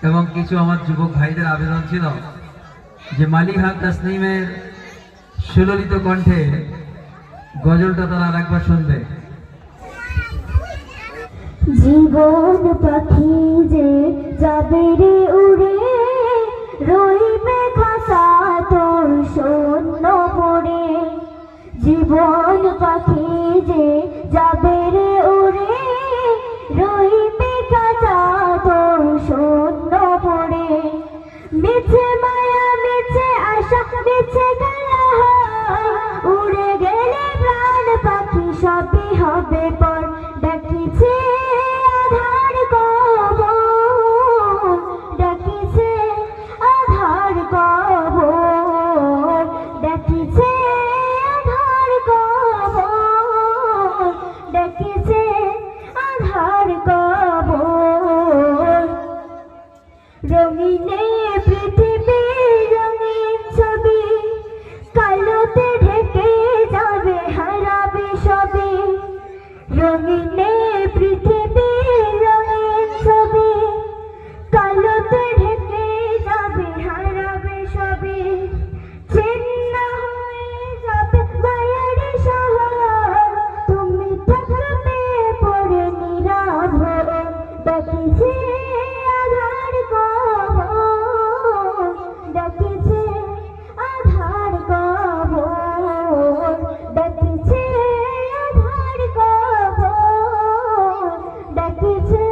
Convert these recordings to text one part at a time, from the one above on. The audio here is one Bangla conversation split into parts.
এবং কিছু আমার যুবক ভাইদের আবেদন ছিল যে মালিহা তাসনিমের সুললিত কণ্ঠে গজলটা তারা আরেকবার শুনবে। জীবন পাখি যে যাবে রে উড়ে, রইবে খাসা তোর শূন্য পড়ে। জীবন পাখি যে যাবে রে উড়ে, রইবে খাসা তোর শূন্য পড়ে। মিছে মায়া মিছে আশা মিছে গেলা, উড়ে গেলে প্রাণ পাখি সবই হবে পর। ডাকিছে আধার কবর, ডাকিছে আধার কবর, ডাকিছে আধার কবর, ডাকিছে আধার কবর। রঙিনে পৃথিবী রঙিন ছবি, কালোতে ঢেকে যাবে হারাবে সবে। রঙিনে পৃথিবী রঙিন ছবি, কালোতে ঢেকে যাবে হারাবে সবে। ছিন্ন হয়ে যাবে মায়ের শহর, তুমি থাকবে পড়ে নীরব হয়ে। ডাকিছে আধার কবর, ডাকিছে আধার কবর, ডাকিছে আধার কবর, ডাকিছে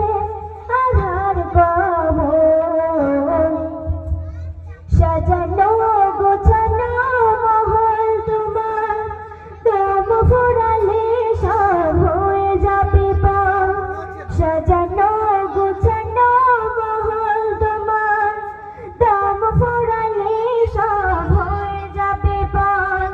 আধার কবর। সাজানো গোছানো মহল তোমার, দম ফুরালে সব হয়ে যাবে পার। সাজানো গোছানো মহল তোমার, দম ফুরালে সব হয়ে যাবে পার।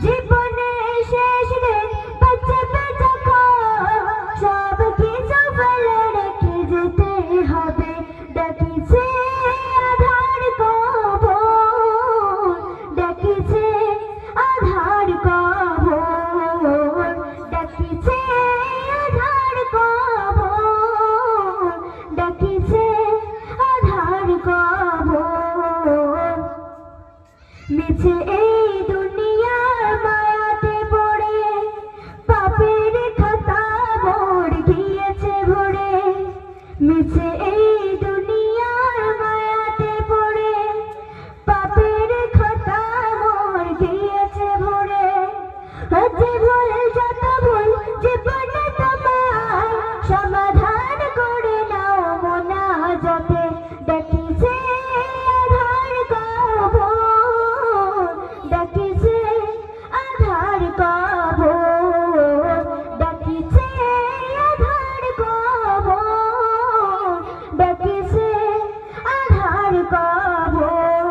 জীবনে শেষ দিন বাঁচবে যখন, সব কিছু ফেলে রেখে যেতে হবে। ডাকিছে আধার কবর, ডাকিছে আধার কবর, ডাকিছে আধার কবর, ডাকিছে আধার কবর। মিছে এই দুনিয়ার মায়াতে পড়ে, পাপের খাতা মোর গিয়েছে ভরে। মিছে এই দুনিয়ার মায়াতে পড়ে, পাপের খাতা মোর গিয়েছে ভরে। হচ্ছে ভুল যত ভুল জীবনে তোমার, সমাধান করে নাও মোনাজাতে। ডাকিছে আধার কবর, ডাকিছে আধার কবর, ডাকিছে আধার কবর, ডাকিছে আধার কবর।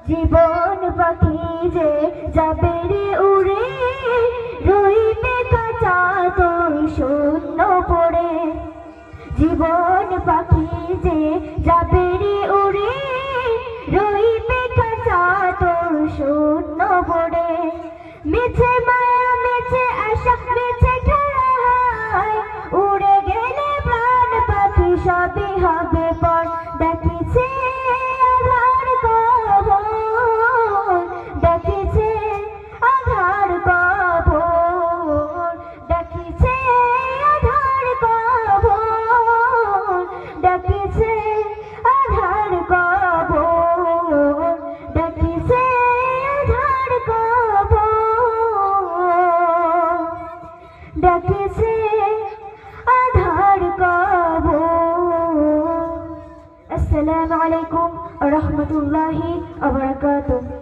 জীবন পাখি যে যাবে রে উড়ে, রইবে কাঁচা তোর শূন্য পড়ে। জীবন পাখি যে যাবে রে উড়ে, রইবে কাঁচা তোর শূন্য পড়ে। মিছে মায়া মিছে আশা মিছে খেলা, উড়ে গেলে প্রাণ পাখি সবই হবে পর। ডাকিছে আধার কবর, ডাকিছে আধার কবর, ডাকিছে আধার কবর, ডাকিছে আধার কবর, ডাকিছে আধার কবর, ডাকিছে আধার কবর। আসসালামু আলাইকুম ওয়া রাহমাতুল্লাহি ওয়া বারাকাতুহু।